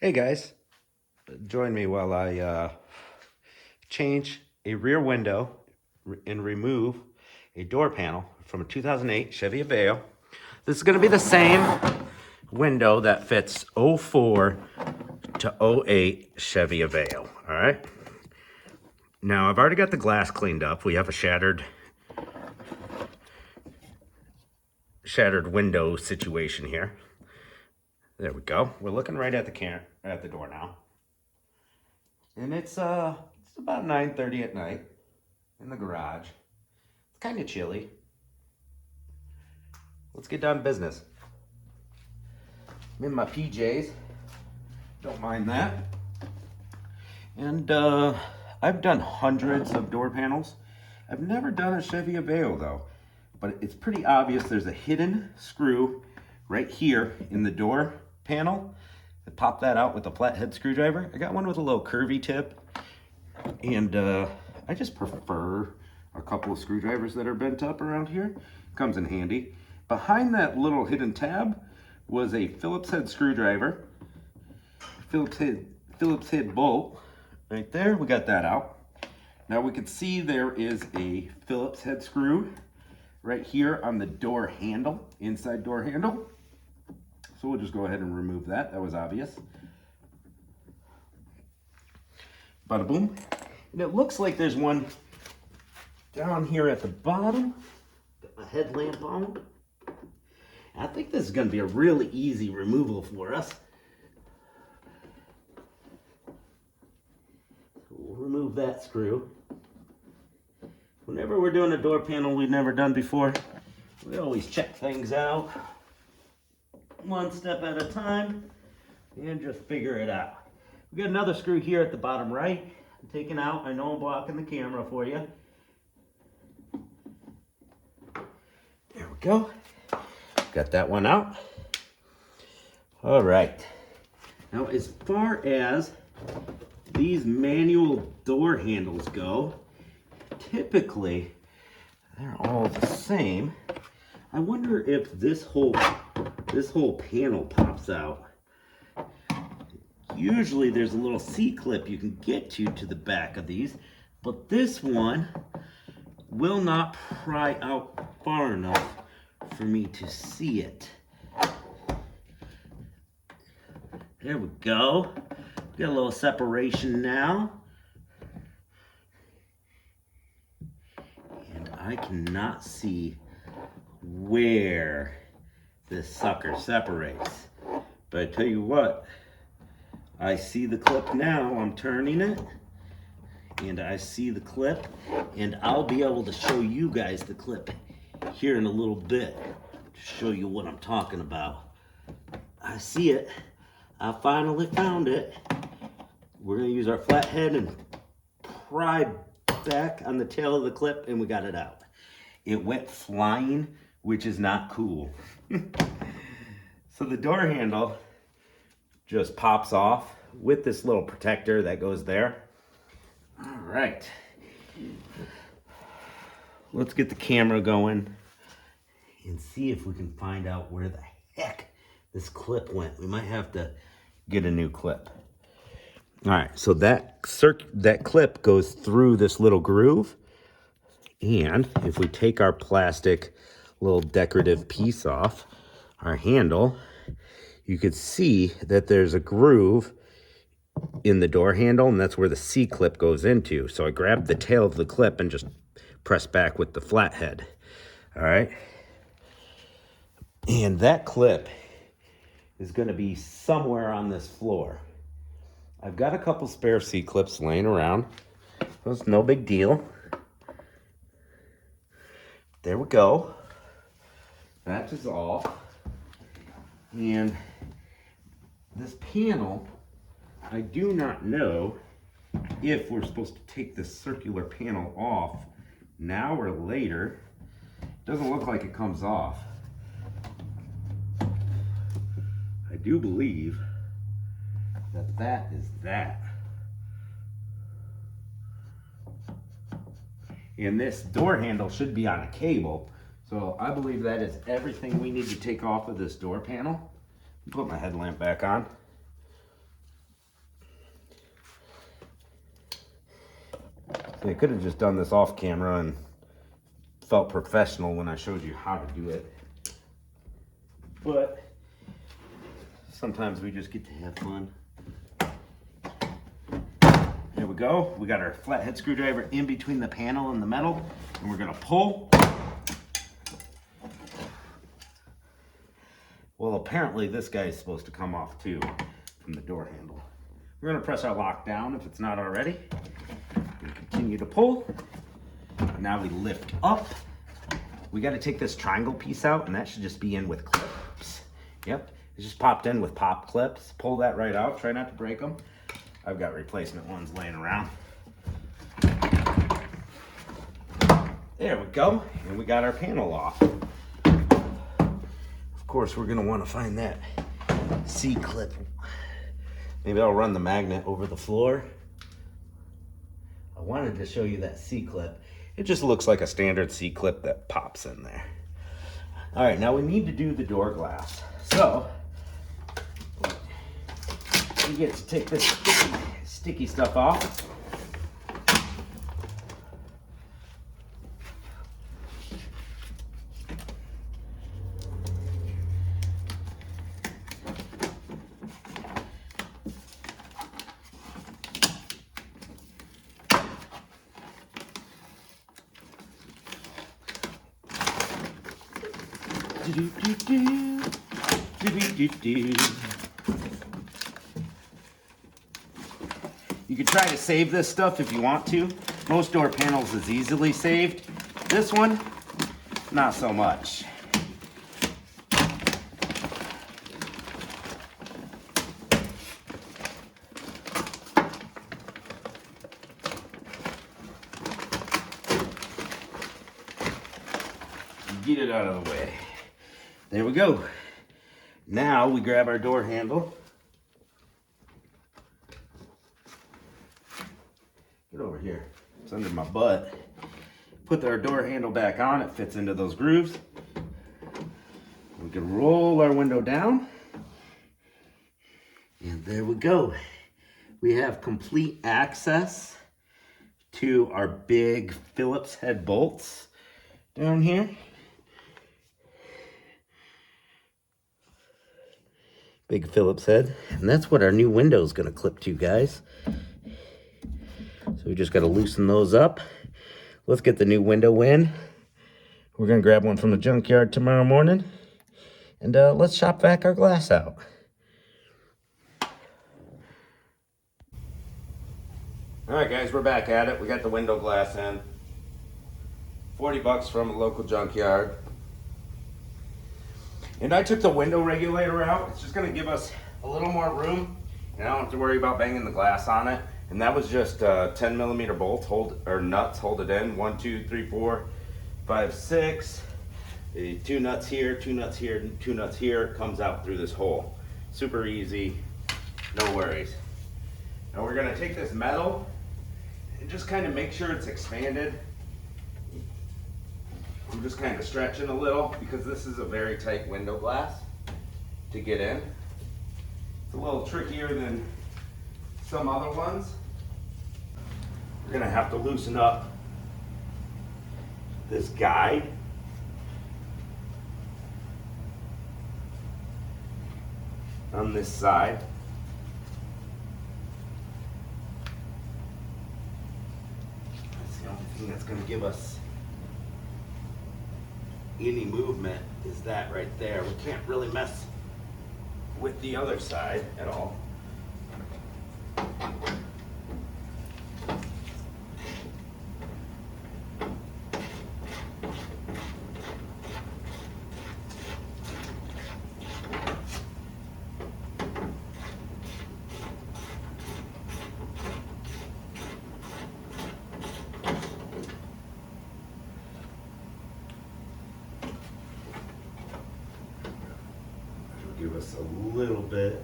Hey guys, join me while I change a rear window and remove a door panel from a 2008 Chevy Aveo. This is going to be the same window that fits '04 to '08 Chevy Aveo, all right? Now, I've already got the glass cleaned up. We have a shattered window situation here. There we go. We're looking right at the door now. And it's about 9:30 at night in the garage. It's kind of chilly. Let's get down to business. I'm in my PJs. Don't mind that. And I've done hundreds of door panels. I've never done a Chevy Aveo though. But it's pretty obvious there's a hidden screw right here in the door panel. I pop that out with a flathead screwdriver. I got one with a little curvy tip. And I just prefer a couple of screwdrivers that are bent up around here. Comes in handy. Behind that little hidden tab was a Phillips head screwdriver. Phillips head bolt. Right there, we got that out. Now we can see there is a Phillips head screw right here on the door handle, inside door handle. So we'll just go ahead and remove that. That was obvious. Bada boom. And it looks like there's one down here at the bottom. Got my headlamp on. I think this is going to be a really easy removal for us. We'll remove that screw. Whenever we're doing a door panel we've never done before, we always check things out one step at a time and just figure it out. We got another screw here at the bottom right. I'm taking out. I know I'm blocking the camera for you. There we go. Got that one out. All right. Now, as far as these manual door handles go, typically they're all the same. I wonder if this whole panel pops out. Usually there's a little C-clip you can get to the back of these, but this one will not pry out far enough for me to see it. There we go. Got a little separation now. And I cannot see where this sucker separates. But I tell you what, I see the clip now. I'm turning it. And I see the clip. And I'll be able to show you guys the clip here in a little bit to show you what I'm talking about. I see it. I finally found it. We're going to use our flathead and pry back on the tail of the clip, and we got it out. It went flying, which is not cool. So the door handle just pops off with this little protector that goes there. All right. Let's get the camera going and see if we can find out where the heck this clip went. We might have to get a new clip. All right, so that clip goes through this little groove. And if we take our plastic little decorative piece off our handle, you could see that there's a groove in the door handle, and that's where the C-clip goes into. So I grabbed the tail of the clip and just pressed back with the flathead. All right. And that clip is going to be somewhere on this floor. I've got a couple spare C-clips laying around. That's no big deal. There we go. That is all. And this panel, I do not know if we're supposed to take this circular panel off now or later. Doesn't look like it comes off. I do believe that is that. And this door handle should be on a cable. So I believe that is everything we need to take off of this door panel. Put my headlamp back on. See, I could have just done this off camera and felt professional when I showed you how to do it. But sometimes we just get to have fun. There we go. We got our flathead screwdriver in between the panel and the metal, and we're gonna pull. Well, apparently this guy is supposed to come off too from the door handle. We're gonna press our lock down if it's not already. We continue to pull. Now we lift up. We gotta take this triangle piece out, and that should just be in with clips. Yep, it just popped in with pop clips. Pull that right out, try not to break them. I've got replacement ones laying around. There we go, and we got our panel off. Of course, we're gonna wanna find that C-clip. Maybe I'll run the magnet over the floor. I wanted to show you that C-clip. It just looks like a standard C-clip that pops in there. All right, now we need to do the door glass. So, we get to take this sticky stuff off. You could try to save this stuff if you want to. Most door panels is easily saved. This one, not so much. Get it out of the way. There we go. Now we grab our door handle. Get over here. It's under my butt. Put our door handle back on. It fits into those grooves. We can roll our window down. And there we go. We have complete access to our big Phillips head bolts down here. Big Phillips head. And that's what our new window is going to clip to, guys. So we just got to loosen those up. Let's get the new window in. We're going to grab one from the junkyard tomorrow morning. And let's shop vac our glass out. All right, guys, we're back at it. We got the window glass in. 40 bucks from a local junkyard. And I took the window regulator out. It's just gonna give us a little more room, and I don't have to worry about banging the glass on it. And that was just 10 millimeter bolts, nuts, hold it in. 1, 2, 3, 4, 5, 6. 2 nuts here, 2 nuts here, 2 nuts here. It comes out through this hole. Super easy, no worries. Now we're gonna take this metal and just kind of make sure it's expanded. I'm just kind of stretching a little because this is a very tight window glass to get in. It's a little trickier than some other ones. We're gonna have to loosen up this guide. On this side. That's the only thing that's gonna give us any movement is that right there. We can't really mess with the other side at all. Give us a little bit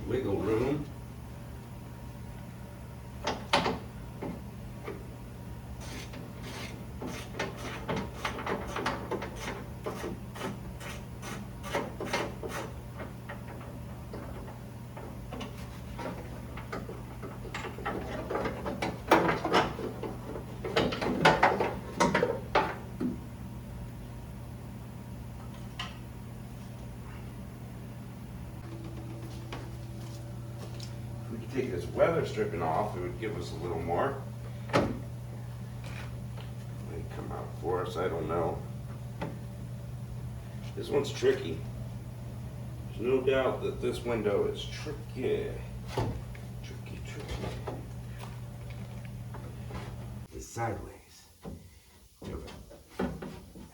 wiggle room. take this weather stripping off, it would give us a little more. It may come out for us, I don't know. This one's tricky. There's no doubt that this window is tricky. Tricky. It's sideways.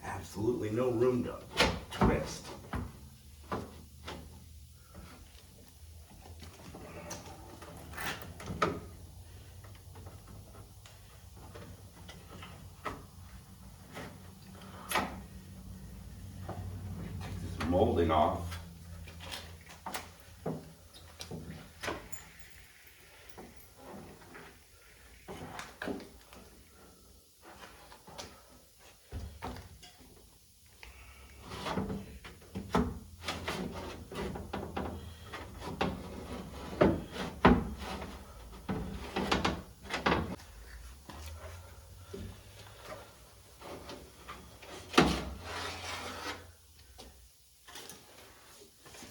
Absolutely no room to twist. Take this molding off.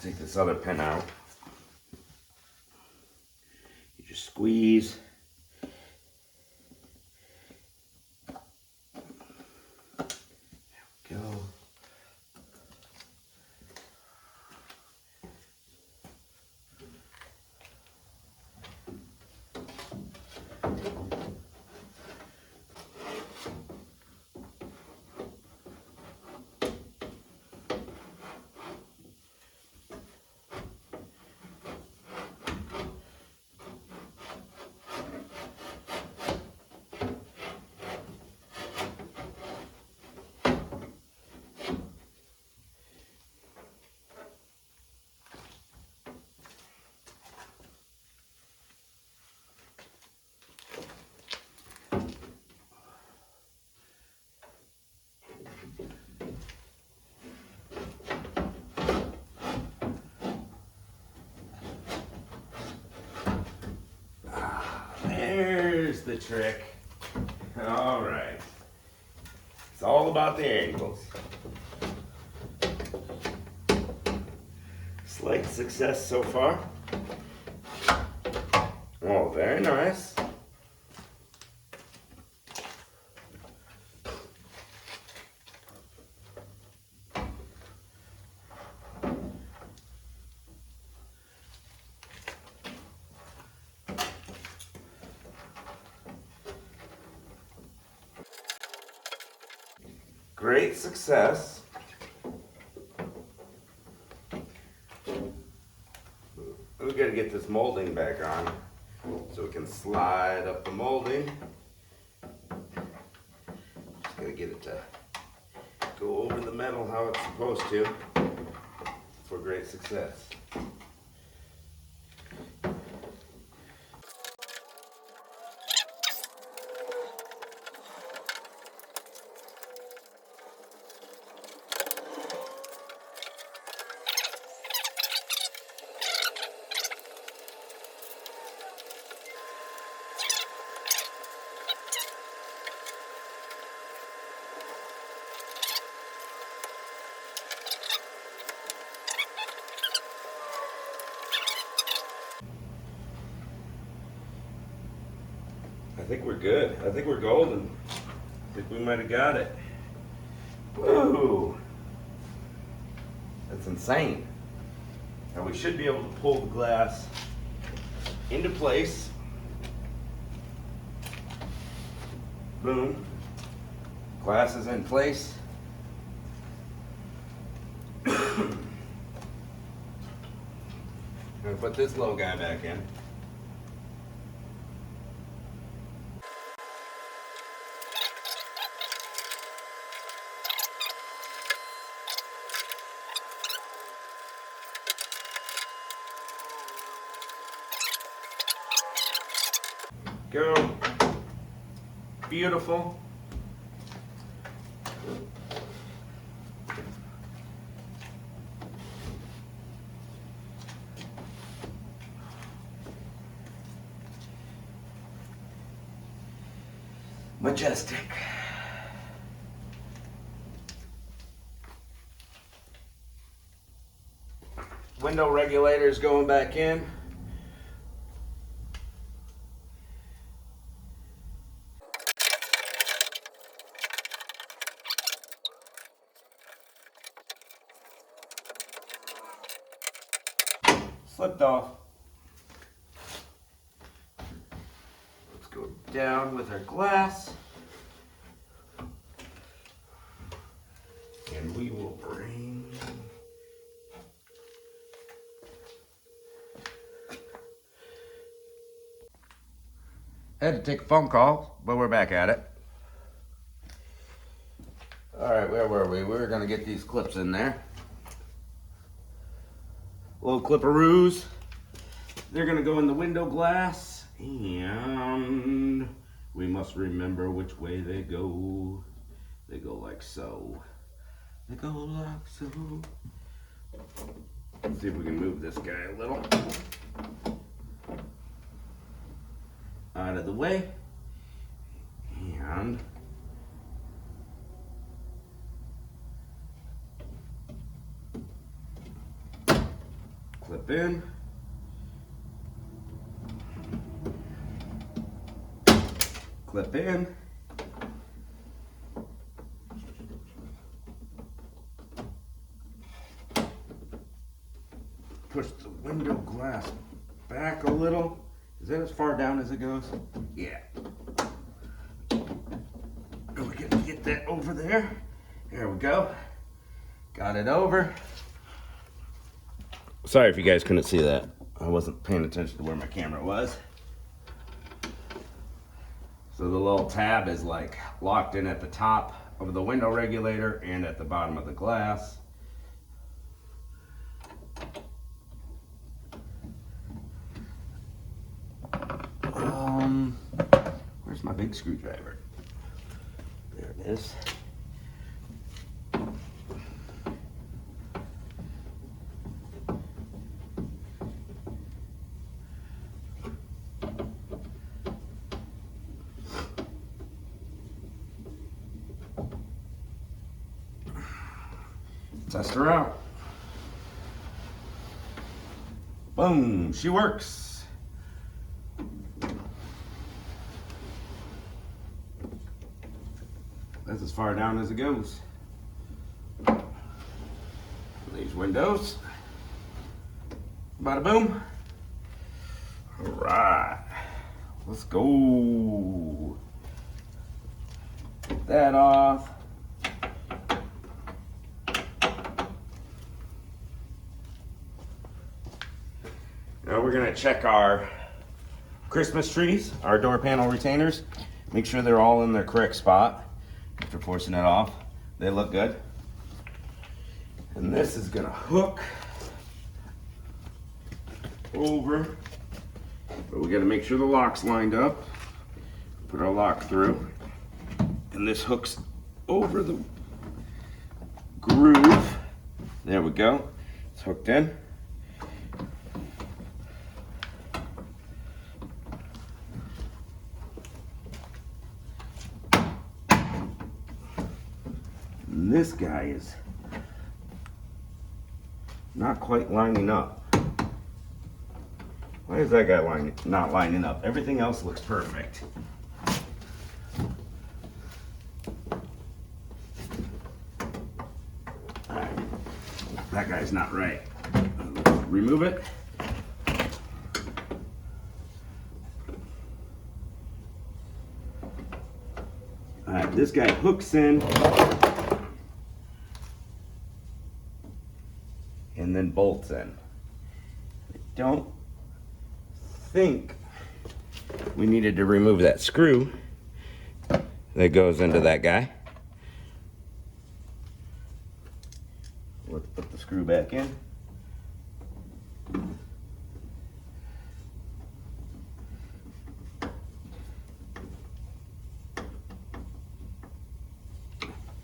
Take this other pin out. You just squeeze. There we go. There's the trick. All right. It's all about the angles. Slight success so far. Oh, very nice. Great success. We gotta get this molding back on so we can slide up the molding. Just gotta get it to go over the metal how it's supposed to for great success. I think we're good. I think we're golden. I think we might have got it. Whoa! That's insane. Now we should be able to pull the glass into place. Boom. Glass is in place. I'm gonna put this little guy back in. Go. Beautiful. Majestic. Window regulator is going back in. slipped off. Let's go down with our glass. And we will bring I had to take a phone call, but we're back at it. All right, where were we? We were gonna get these clips in there. Little clipperoos. They're gonna go in the window glass, and we must remember which way they go. They go like so. They go like so. Let's see if we can move this guy a little out of the way. And clip in. Clip in. Push the window glass back a little. Is that as far down as it goes? Yeah. We can get that over there. There we go. Got it over. Sorry if you guys couldn't see that. I wasn't paying attention to where my camera was. So the little tab is like locked in at the top of the window regulator and at the bottom of the glass. Where's my big screwdriver? There it is. Test her out. Boom, she works. That's as far down as it goes. These windows. Bada boom. All right, let's go. Get that off. Now we're gonna check our Christmas trees, our door panel retainers. Make sure they're all in their correct spot. After forcing it off, they look good. And this is gonna hook over, but we gotta make sure the lock's lined up. Put our lock through, and this hooks over the groove. There we go, it's hooked in. And this guy is not quite lining up. Why is that guy not lining up? Everything else looks perfect. All right. That guy's not right. Let's remove it. All right, this guy hooks in and then bolts in. I don't think we needed to remove that screw that goes into that guy. Let's put the screw back in.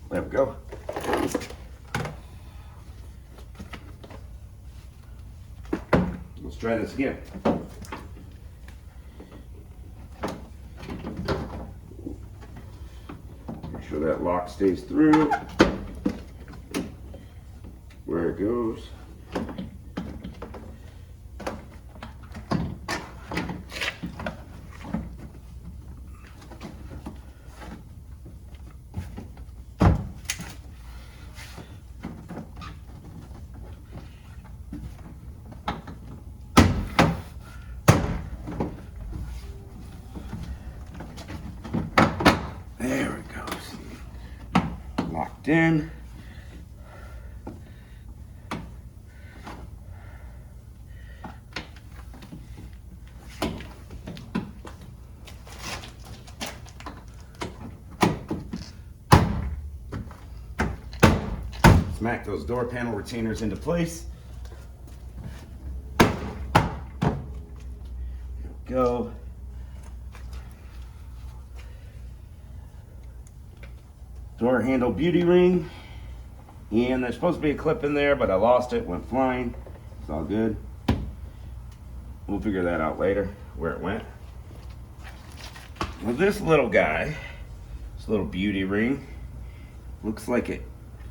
There we go. Let's try this again. Make sure that lock stays through where it goes. popped in. Smack those door panel retainers into place. There we go. Door handle beauty ring. And there's supposed to be a clip in there, but I lost it, went flying. It's all good. We'll figure that out later, where it went. Well, this little guy, this little beauty ring, looks like it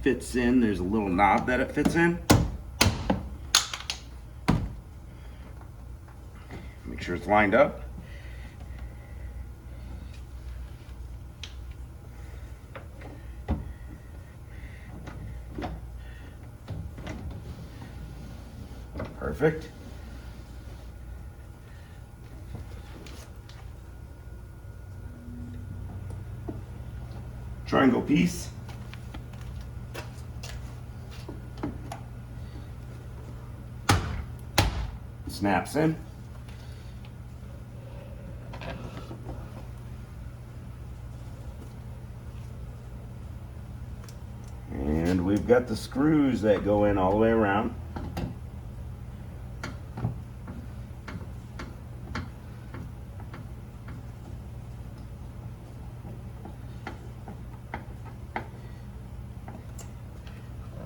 fits in. There's a little knob that it fits in. Make sure it's lined up. Perfect. Triangle piece. Snaps in. And we've got the screws that go in all the way around.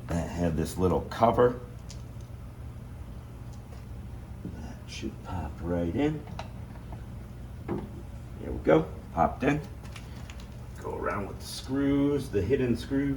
That had this little cover. That should pop right in. There we go, popped in. Go around with the screws, the hidden screws.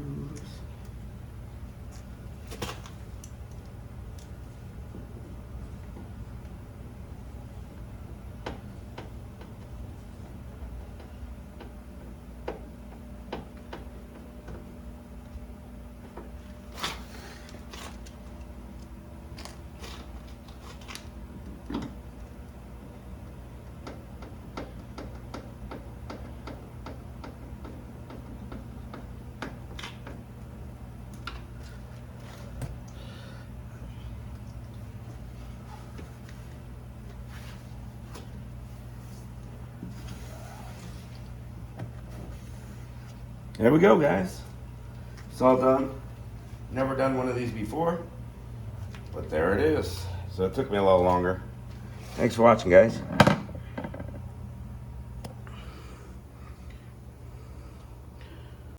There we go, guys. It's all done. Never done one of these before, but there it is. So it took me a little longer. Thanks for watching, guys.